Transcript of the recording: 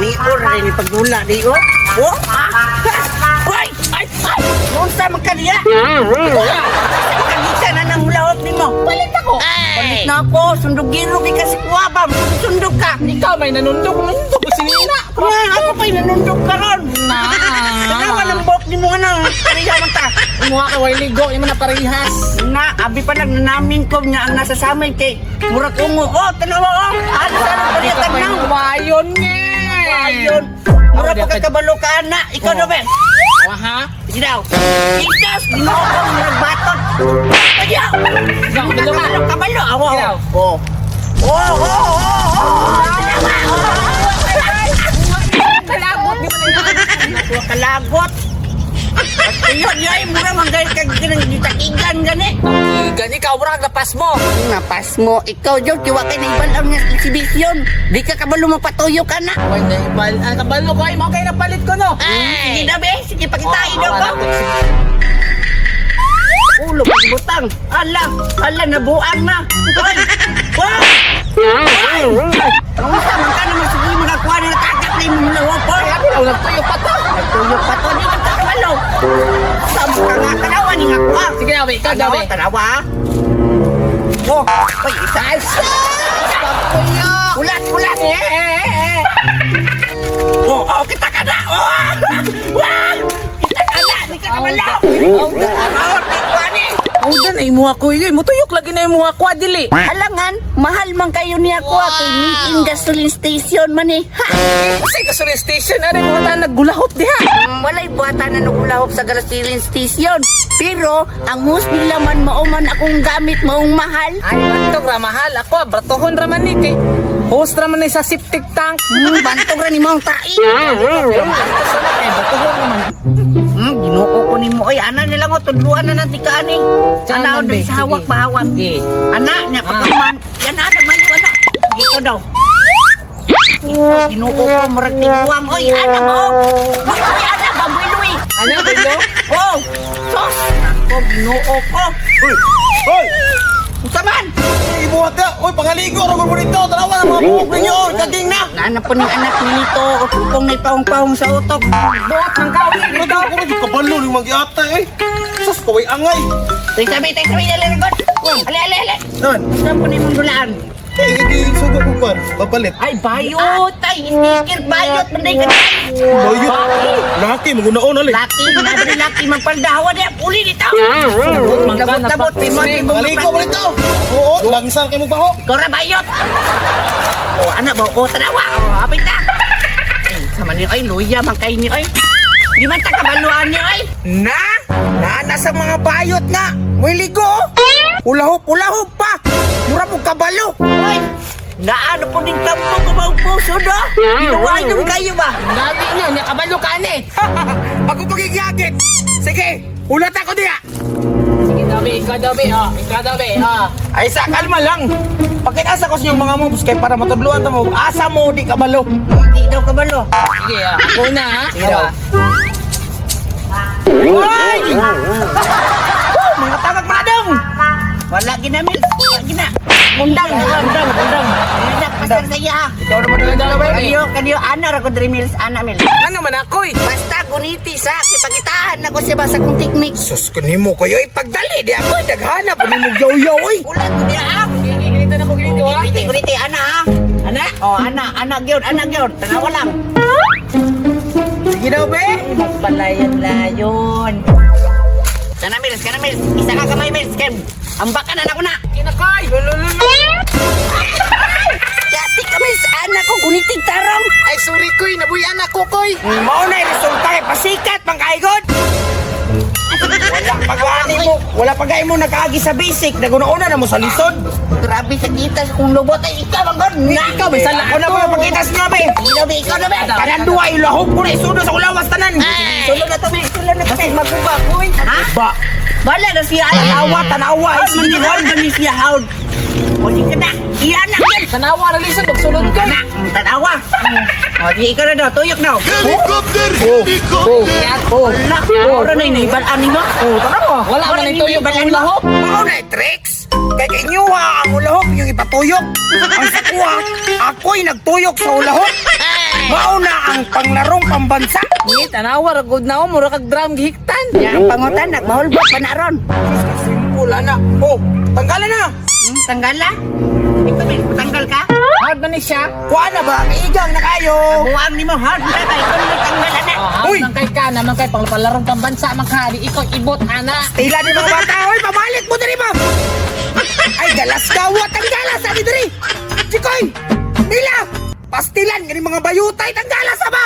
Ni ora ni pagdula di oh. Oh. Ay, ay, ay. Unsa man kaniya? Kanisa na nang mulawak nimo. Palit ako. Palit na ako, sundugiro kay kasi kuwabam. Sundog ka. Ikaw may nanundok ko sinina. Nga, ako pa'y nanundog ka ron. Tanawa ng buhok ni mo anang kariya man ta. Mukha ka way ligo, yung mga parehas. Na, abi pa lang nanamin ko niya ang nasa samay kay Murat Ungo. Oh, tanawa oh. Ano sa nang palitan nang? Wayon nga. Ayun. Mura pa kakabalo ka na. Ikaw na ba? Ha? Sige daw. Ikas, ginoo ko nagbatot. Kaya. Kabalo. Awo. Oh. Kalagot di mo na. Kalagot. Ayun, yay, mura manggay kag gitakigan gani. Gani ka ura gapas mo. Napas mo, ikaw jud kiwa kay naibal ang exhibition. Di ka kabalo mapatuyo ka na. Way na ibal. Ang kabalo ko ay mo kay napalit ko no. Sige na be, sige pakitain daw ko. Ulo pagbutang. Ala nabuang na. Hoy. Hoy. Unsa man ka naman sige mga kuha na nakagat na imong lawa po. Ulag tuyo pa to. Tuyo pa to di ka kabalo. Sabo ka nga kanawa ni nga kuha. Sige na, ikaw daw eh. Tanawa. Oh, hoy, isa. Ulat. Oh, kita ka na. Oh. Wah! Kita ka na, di ka kabalo. Oh, dan ay muha ko yun. Mutuyok lagi na yung muha ko, dili. Halangan, mahal man kayo niya ko kay meeting gasoline station man eh. Ha! Kasi gasoline station, ano yung mga naggulahot diha. Walay buhatan na nagulahok sa gasoline station. Pero, ang hus nila man mauman akong gamit maong mahal. Ay, bantog ra mahal. Ako, bratohon ra man ni kay. Host ra man ni sa septic tank. Bantog ra ni mong tai. Bratohon ra man. Ginoo ko ni mo. Ay, ana nila ko, tudluan na natin ka ani. Ana, Saan, doon be? sa hawak Sige. pahawak. Sige. Ana, niya pagkaman. Yan na, nagmayo, ana. Dito daw. Ginoo ko, marag tiguang. Oy, ana mo. Oy, ana, baboy-luy. Ano, bilo? Oh, sos. Ako, ginoo ko. Hoy! Unsa man? Ibuhat ka! Hoy, pangaligo! Ragol mo dito! Tanawa ng mga buhok ninyo! Kaging na! Nana po ng anak nito. Utupong na pahong-pahong sa utok. Buhat ng kaon. Ano daw ako naging kabalo ng mag-iata eh! Sus, kaway angay! Tayo sabi, nalirigod. Ale. Nan! Saan po na yung bulaan? Eh, hindi sugo ko pa! Babalit! Ay, bayot! Ay, sneaker, bayot! Manday ka na! Bayot! Laki, magunaon ali! Laki, nadali laki, magpaldawa niya. Uli dito! Mangga na Tabot-tabot, timon. Pangaligo mo dito! Oo, langsan kayo magbaho! Ikaw na bayot! O, anak ba? O, tanawa! O, apit na! Ay, sama niyo, ay, luya, man kayo niyo, ay. Di man takabaluan niyo, ay. Na sa mga bayot na! May ligo! Ulahop pa! Mura po kabalo! Ay, naano po din kampo kumang puso, no? Inuwayon kayo ba? Dati nyo, nakabalo ka ni. Ako pagigagit! Sige, ulat ako diya! Sige, dabi, ikaw dabi, ha. Ikaw dabi, ha. Ay, sa kalma lang! Pakitasa ko sa inyong mga moves kay para matudluan ta mo. Asa mo, di kabalo! Hindi daw kabalo. Sige, ha. Ako na, ha. Sige daw. Ay! Mga tangag madam! Wala ginamil. Wala gina. Mundang. Anak, pasar sa iya, ha? Ikaw naman na lang ba? Kanyo, ana, ra ko diri mils, ana mil. Ano man ako, eh. Basta kuniti sa kipagitahan na ko siya ba sa kong teknik. Sus, kanimo kayo ipagdali. Di ako naghanap. Ano mo yaw-yaw eh? Ulan ko niya, ha? Ganito na ko ganito, ha. Kuniti, ana, ha? Ana? Oh, ana gyud, tanawa lang. Sige daw, be! Magpalayon-layon. Kana mils, isa ka kamay mils, kem. Ambakan na ako na. Kinakay, lulululu. Dati kami sa anak ko, kunitig tarong. Ay, sorry, koy. Nabuyan ako, koy. Mao na resulta eh. Pasikat, pangkaigod! Wala pagay mo nakaagi sa basic. Naguna-una na mo sa lisod. Grabe sa kita sa kong lubot ay ikaw ang god. Ikaw, may sala ko na mo pagkitas nga, be! Ikaw na ba? Kanan duwa, ilahog ko na isudo sa ulawas tanan. Sulod na to, be. Sulod na to, be. Magbuba, boy. Ha? Ba? Bala na siya. Tanawa. Manihon ba ni siya, haud? O, di ka na. Iyan na yan. Tanawa na lisod, magsulod ka. Kana, tanawa. O, di ikaw na daw, tuyok daw. Wala. Ora na yun, ibalaan mo. Tanawa. Wala man ito yung lahok. Mao na tricks. Kay inyuha ang ulahok yung ipatuyok. Ang sa kuha, ako'y nagtuyok sa ulahok. Mauna ang panglarong pambansa. Ni tanawa ra gud na mura kag drum gihiktan. Ya, ang pangutan, nagbahulbot pa na ron. Simula na. Oh, tanggalan na. Tanggal na? Ikaw, may tanggal ka? Hard man ni siya. Kuha na ba? Kaigang na kayo. Buwang ni mo, hard na ka. Ikaw may tanggalan na. Uy! Uy! Nang kay ka naman kay pangpalarong pambansa man ka. Di ikaw ibot ana. Tila ni mga bata. Hoy, pamalit mo diri ba? Ay, galas ka. Ang galas. Ani diri. Chikoy! Nila! Pastilan. Gani mga bayutay. Tanggalas ba?